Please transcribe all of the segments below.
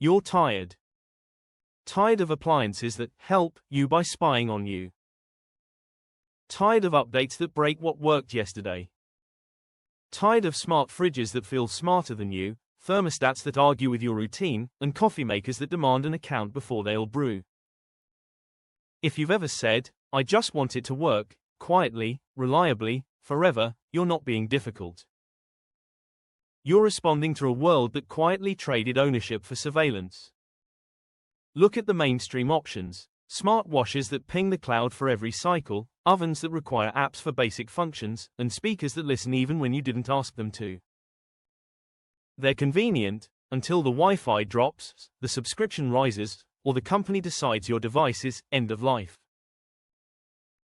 You're tired. Tired of appliances that help you by spying on you. Tired of updates that break what worked yesterday. Tired of smart fridges that feel smarter than you, thermostats that argue with your routine, and coffee makers that demand an account before they'll brew. If you've ever said, "I just want it to work," quietly, reliably, forever, you're not being difficult. You're responding to a world that quietly traded ownership for surveillance. Look at the mainstream options: smart washers that ping the cloud for every cycle, ovens that require apps for basic functions, and speakers that listen even when you didn't ask them to. They're convenient, until the Wi-Fi drops, the subscription rises, or the company decides your device is end of life.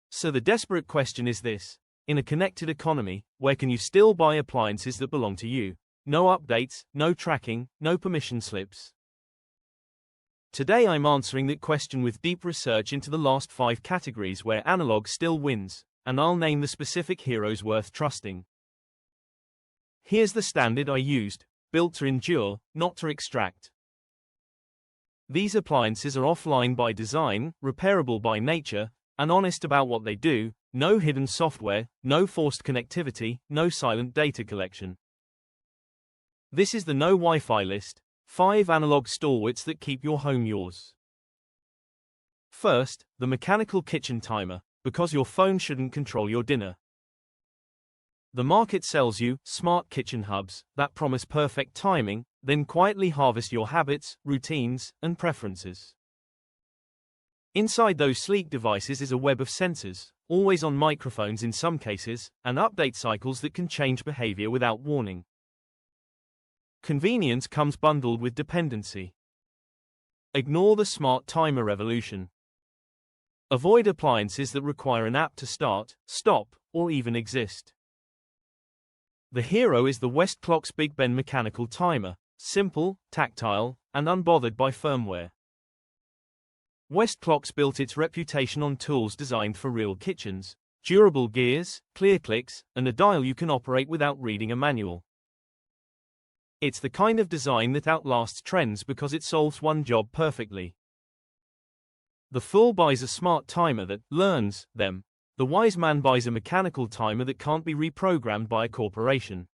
So the desperate question is this: in a connected economy, where can you still buy appliances that belong to you? No updates, no tracking, no permission slips. Today I'm answering that question with deep research into the last 5 categories where analog still wins, and I'll name the specific heroes worth trusting. Here's the standard I used: built to endure, not to extract. These appliances are offline by design, repairable by nature, and honest about what they do. No hidden software, no forced connectivity, no silent data collection. This is the no Wi-Fi list: 5 analog stalwarts that keep your home yours. First, the mechanical kitchen timer, because your phone shouldn't control your dinner. The market sells you smart kitchen hubs that promise perfect timing, then quietly harvest your habits, routines, and preferences. Inside those sleek devices is a web of sensors, always-on microphones in some cases, and update cycles that can change behavior without warning. Convenience comes bundled with dependency. Ignore the smart timer revolution. Avoid appliances that require an app to start, stop, or even exist. The hero is the Westclock's Big Ben mechanical timer, simple, tactile, and unbothered by firmware. Westclock's built its reputation on tools designed for real kitchens: durable gears, clear clicks, and a dial you can operate without reading a manual. It's the kind of design that outlasts trends because it solves one job perfectly. The fool buys a smart timer that learns them. The wise man buys a mechanical timer that can't be reprogrammed by a corporation.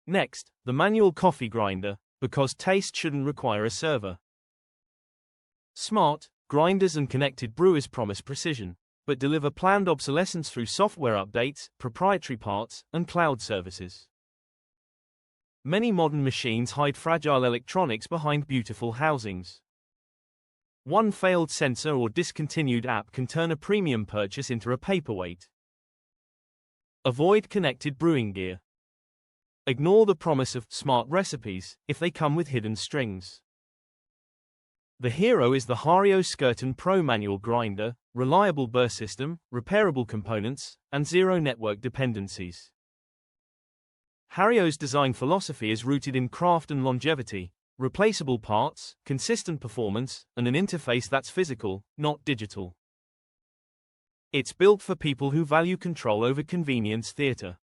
Next, the manual coffee grinder, because taste shouldn't require a server. Smart grinders and connected brewers promise precision, but deliver planned obsolescence through software updates, proprietary parts, and cloud services. Many modern machines hide fragile electronics behind beautiful housings. One failed sensor or discontinued app can turn a premium purchase into a paperweight. Avoid connected brewing gear. Ignore the promise of smart recipes if they come with hidden strings. The hero is the Hario Skirton Pro manual grinder: reliable burst system, repairable components, and zero network dependencies. Hario's design philosophy is rooted in craft and longevity: replaceable parts, consistent performance, and an interface that's physical, not digital. It's built for people who value control over convenience theater.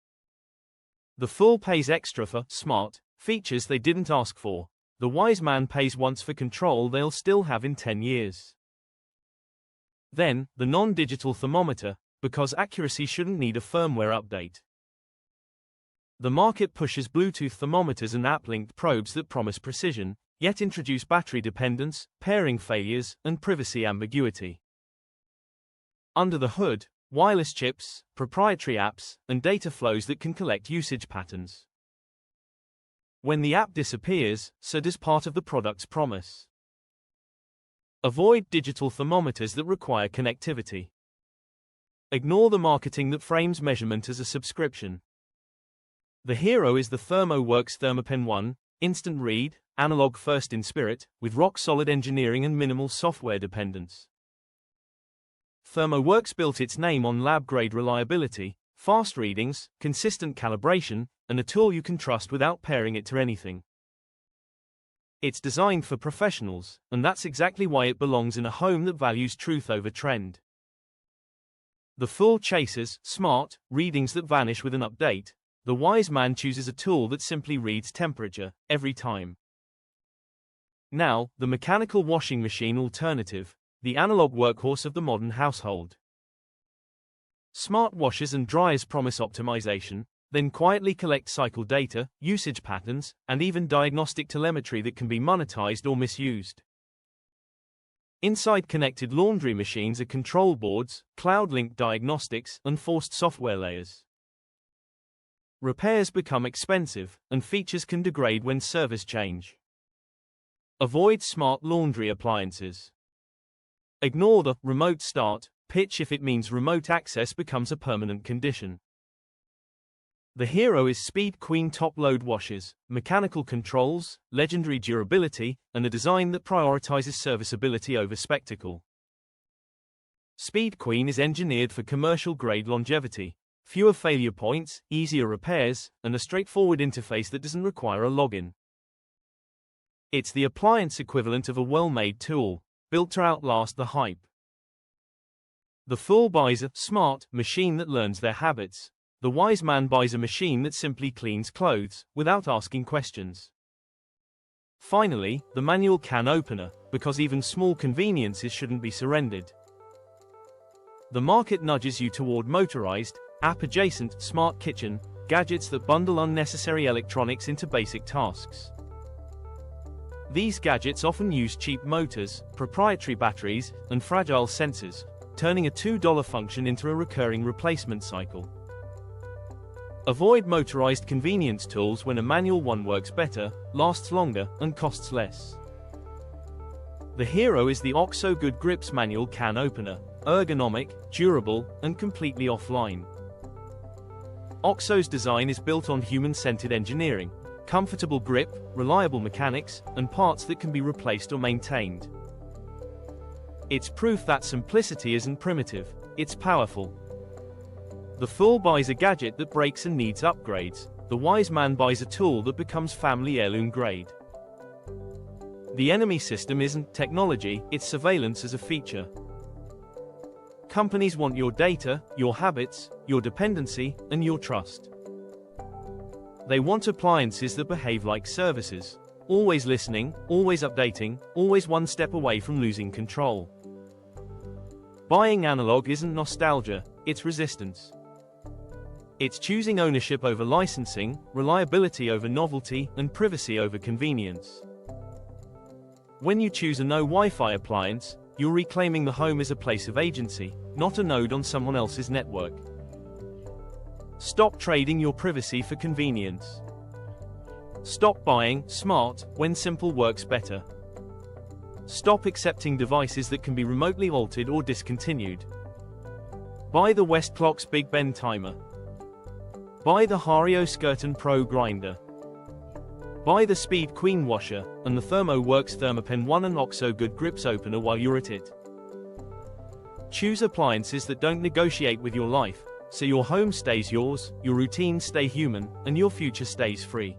The fool pays extra for smart features they didn't ask for. The wise man pays once for control they'll still have in 10 years. Then, the non-digital thermometer, because accuracy shouldn't need a firmware update. The market pushes Bluetooth thermometers and app-linked probes that promise precision, yet introduce battery dependence, pairing failures, and privacy ambiguity. Under the hood, wireless chips, proprietary apps, and data flows that can collect usage patterns. When the app disappears, so does part of the product's promise. Avoid digital thermometers that require connectivity. Ignore the marketing that frames measurement as a subscription. The hero is the ThermoWorks ThermoPen 1, instant read, analog first in spirit, with rock-solid engineering and minimal software dependence. ThermoWorks built its name on lab-grade reliability, fast readings, consistent calibration, and a tool you can trust without pairing it to anything. It's designed for professionals, and that's exactly why it belongs in a home that values truth over trend. The fool chases smart readings that vanish with an update. The wise man chooses a tool that simply reads temperature every time. Now, the mechanical washing machine alternative, the analog workhorse of the modern household. Smart washers and dryers promise optimization, then quietly collect cycle data, usage patterns, and even diagnostic telemetry that can be monetized or misused. Inside connected laundry machines are control boards, cloud-linked diagnostics, and forced software layers. Repairs become expensive, and features can degrade when servers change. Avoid smart laundry appliances. Ignore the remote start pitch if it means remote access becomes a permanent condition. The hero is Speed Queen top-load washers, mechanical controls, legendary durability, and a design that prioritizes serviceability over spectacle. Speed Queen is engineered for commercial-grade longevity, fewer failure points, easier repairs, and a straightforward interface that doesn't require a login. It's the appliance equivalent of a well-made tool, built to outlast the hype. The fool buys a smart machine that learns their habits. The wise man buys a machine that simply cleans clothes, without asking questions. Finally, the manual can opener, because even small conveniences shouldn't be surrendered. The market nudges you toward motorized, app-adjacent, smart kitchen gadgets that bundle unnecessary electronics into basic tasks. These gadgets often use cheap motors, proprietary batteries, and fragile sensors, turning a $2 function into a recurring replacement cycle. Avoid motorized convenience tools when a manual one works better, lasts longer, and costs less. The hero is the OXO Good Grips manual can opener, ergonomic, durable, and completely offline. OXO's design is built on human-centered engineering, comfortable grip, reliable mechanics, and parts that can be replaced or maintained. It's proof that simplicity isn't primitive, it's powerful. The fool buys a gadget that breaks and needs upgrades. The wise man buys a tool that becomes family heirloom grade. The enemy system isn't technology, it's surveillance as a feature. Companies want your data, your habits, your dependency, and your trust. They want appliances that behave like services, always listening, always updating, always one step away from losing control. Buying analog isn't nostalgia, it's resistance. It's choosing ownership over licensing, reliability over novelty, and privacy over convenience. When you choose a no Wi-Fi appliance, you're reclaiming the home as a place of agency, not a node on someone else's network. Stop trading your privacy for convenience. Stop buying smart when simple works better. Stop accepting devices that can be remotely altered or discontinued. Buy the Westclox Big Ben timer. Buy the Hario Skirton Pro grinder. Buy the Speed Queen washer, and the ThermoWorks Thermopen 1 and OXO Good Grips opener while you're at it. Choose appliances that don't negotiate with your life, so your home stays yours, your routines stay human, and your future stays free.